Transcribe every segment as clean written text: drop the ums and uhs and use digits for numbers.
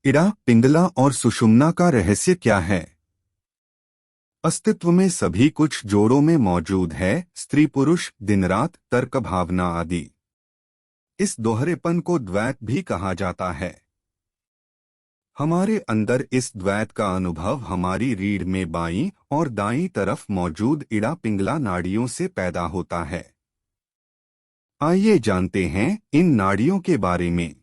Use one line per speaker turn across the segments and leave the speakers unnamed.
इड़ा, पिंगला और सुषुम्ना का रहस्य क्या है? अस्तित्व में सभी कुछ जोड़ों में मौजूद है, स्त्री पुरुष, दिन रात, तर्क भावना आदि। इस दोहरेपन को द्वैत भी कहा जाता है। हमारे अंदर इस द्वैत का अनुभव हमारी रीढ़ में बाईं और दाईं तरफ मौजूद इड़ा पिंगला नाड़ियों से पैदा होता है। आइए जानते हैं इन नाड़ियों के बारे में।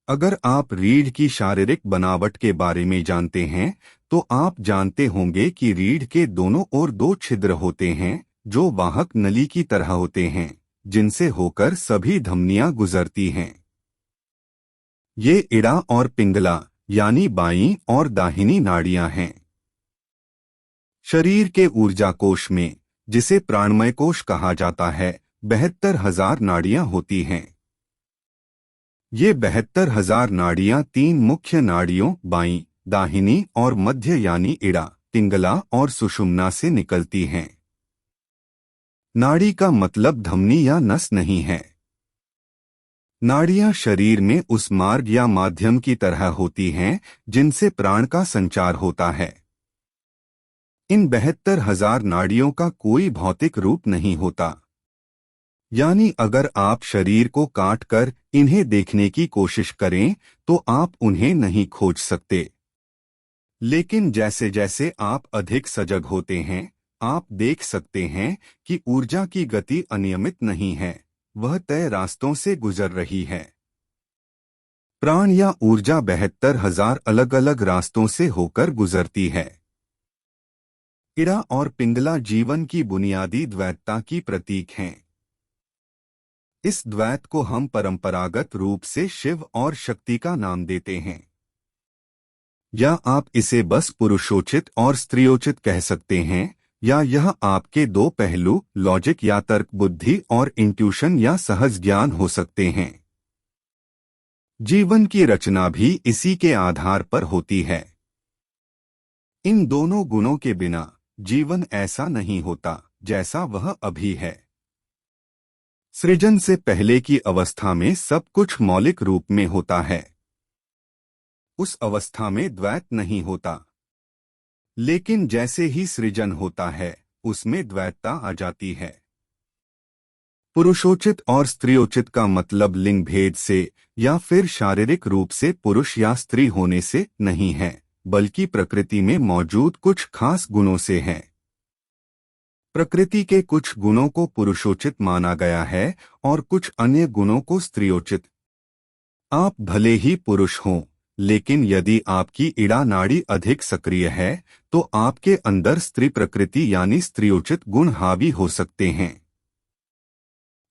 अगर आप रीढ़ की शारीरिक बनावट के बारे में जानते हैं तो आप जानते होंगे कि रीढ़ के दोनों ओर दो छिद्र होते हैं जो वाहक नली की तरह होते हैं, जिनसे होकर सभी धमनियां गुजरती हैं। ये इड़ा और पिंगला यानी बाईं और दाहिनी नाड़ियां हैं। शरीर के ऊर्जा कोश में, जिसे प्राणमय कोश कहा जाता है, 72,000 नाड़ियां होती हैं। ये 72,000 नाड़ियां तीन मुख्य नाड़ियों बाईं, दाहिनी और मध्य यानी इड़ा, पिंगला और सुषुम्ना से निकलती हैं। नाड़ी का मतलब धमनी या नस नहीं है। नाड़ियां शरीर में उस मार्ग या माध्यम की तरह होती हैं जिनसे प्राण का संचार होता है। इन 72,000 नाड़ियों का कोई भौतिक रूप नहीं होता। यानी अगर आप शरीर को काटकर इन्हें देखने की कोशिश करें तो आप उन्हें नहीं खोज सकते। लेकिन जैसे जैसे आप अधिक सजग होते हैं, आप देख सकते हैं कि ऊर्जा की गति अनियमित नहीं है, वह तय रास्तों से गुजर रही है। प्राण या ऊर्जा 72,000 अलग अलग रास्तों से होकर गुजरती है। इड़ा और पिंगला जीवन की बुनियादी द्वैतता की प्रतीक हैं। इस द्वैत को हम परंपरागत रूप से शिव और शक्ति का नाम देते हैं, या आप इसे बस पुरुषोचित और स्त्रियोचित कह सकते हैं, या यह आपके दो पहलू लॉजिक या तर्क बुद्धि और इंट्यूशन या सहज ज्ञान हो सकते हैं। जीवन की रचना भी इसी के आधार पर होती है। इन दोनों गुणों के बिना जीवन ऐसा नहीं होता जैसा वह अभी है। सृजन से पहले की अवस्था में सब कुछ मौलिक रूप में होता है। उस अवस्था में द्वैत नहीं होता। लेकिन जैसे ही सृजन होता है, उसमें द्वैतता आ जाती है। पुरुषोचित और स्त्रियोचित का मतलब लिंग भेद से या फिर शारीरिक रूप से पुरुष या स्त्री होने से नहीं है, बल्कि प्रकृति में मौजूद कुछ खास गुणों से है। प्रकृति के कुछ गुणों को पुरुषोचित माना गया है और कुछ अन्य गुणों को स्त्रियोचित। आप भले ही पुरुष हों, लेकिन यदि आपकी इड़ा नाड़ी अधिक सक्रिय है तो आपके अंदर स्त्री प्रकृति यानी स्त्रियोचित गुण हावी हो सकते हैं।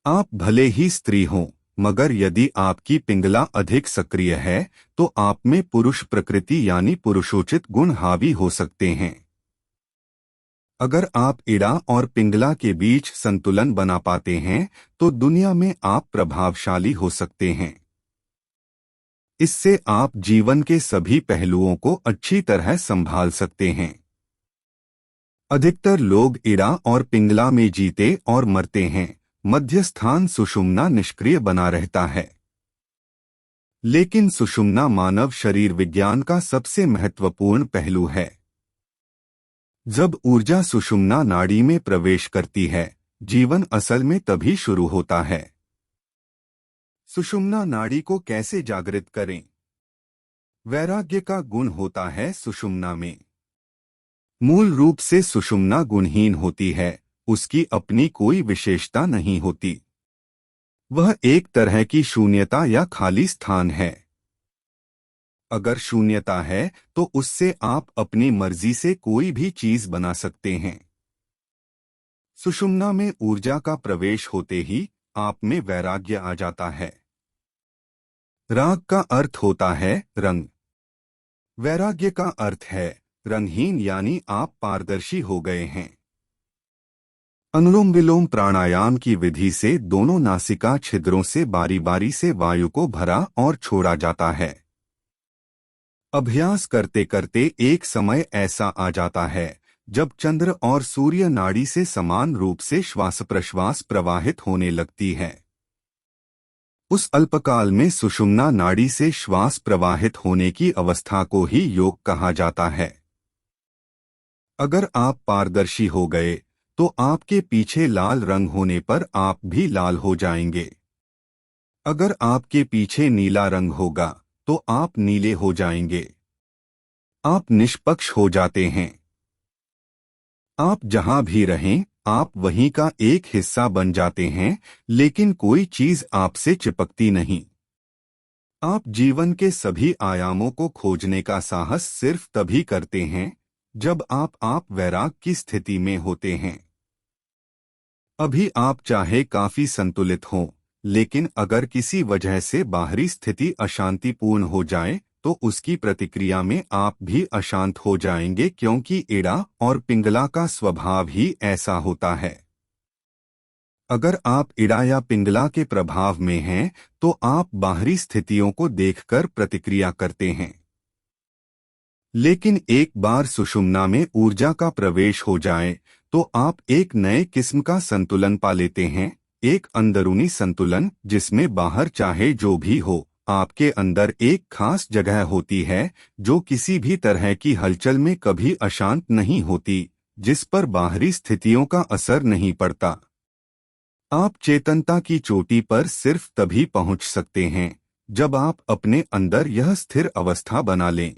आप भले ही स्त्री हों, मगर यदि आपकी पिंगला अधिक सक्रिय है तो आप में पुरुष प्रकृति यानी पुरुषोचित गुण हावी हो सकते हैं। अगर आप इड़ा और पिंगला के बीच संतुलन बना पाते हैं तो दुनिया में आप प्रभावशाली हो सकते हैं। इससे आप जीवन के सभी पहलुओं को अच्छी तरह संभाल सकते हैं। अधिकतर लोग इड़ा और पिंगला में जीते और मरते हैं, मध्य स्थान सुषुम्ना निष्क्रिय बना रहता है। लेकिन सुषुम्ना मानव शरीर विज्ञान का सबसे महत्वपूर्ण पहलू है। जब ऊर्जा सुषुम्ना नाड़ी में प्रवेश करती है, जीवन असल में तभी शुरू होता है। सुषुम्ना नाड़ी को कैसे जागृत करें? वैराग्य का गुण होता है सुषुम्ना में। मूल रूप से सुषुम्ना गुणहीन होती है, उसकी अपनी कोई विशेषता नहीं होती। वह एक तरह की शून्यता या खाली स्थान है। अगर शून्यता है तो उससे आप अपनी मर्जी से कोई भी चीज बना सकते हैं। सुषुम्ना में ऊर्जा का प्रवेश होते ही आप में वैराग्य आ जाता है। राग का अर्थ होता है रंग। वैराग्य का अर्थ है रंगहीन, यानी आप पारदर्शी हो गए हैं। अनुलोम विलोम प्राणायाम की विधि से दोनों नासिका छिद्रों से बारी बारी से वायु को भरा और छोड़ा जाता है। अभ्यास करते करते एक समय ऐसा आ जाता है जब चंद्र और सूर्य नाड़ी से समान रूप से श्वास प्रश्वास प्रवाहित होने लगती है। उस अल्पकाल में सुषुम्ना नाड़ी से श्वास प्रवाहित होने की अवस्था को ही योग कहा जाता है। अगर आप पारदर्शी हो गए तो आपके पीछे लाल रंग होने पर आप भी लाल हो जाएंगे। अगर आपके पीछे नीला रंग होगा तो आप नीले हो जाएंगे। आप निष्पक्ष हो जाते हैं। आप जहां भी रहें आप वहीं का एक हिस्सा बन जाते हैं, लेकिन कोई चीज आपसे चिपकती नहीं। आप जीवन के सभी आयामों को खोजने का साहस सिर्फ तभी करते हैं जब आप वैराग की स्थिति में होते हैं। अभी आप चाहे काफी संतुलित हों, लेकिन अगर किसी वजह से बाहरी स्थिति अशांतिपूर्ण हो जाए तो उसकी प्रतिक्रिया में आप भी अशांत हो जाएंगे, क्योंकि इड़ा और पिंगला का स्वभाव ही ऐसा होता है। अगर आप इड़ा या पिंगला के प्रभाव में हैं तो आप बाहरी स्थितियों को देखकर प्रतिक्रिया करते हैं। लेकिन एक बार सुषुम्ना में ऊर्जा का प्रवेश हो जाए तो आप एक नए किस्म का संतुलन पा लेते हैं, एक अंदरूनी संतुलन जिसमें बाहर चाहे जो भी हो आपके अंदर एक खास जगह होती है जो किसी भी तरह की हलचल में कभी अशांत नहीं होती, जिस पर बाहरी स्थितियों का असर नहीं पड़ता। आप चेतनता की चोटी पर सिर्फ तभी पहुंच सकते हैं जब आप अपने अंदर यह स्थिर अवस्था बना लें।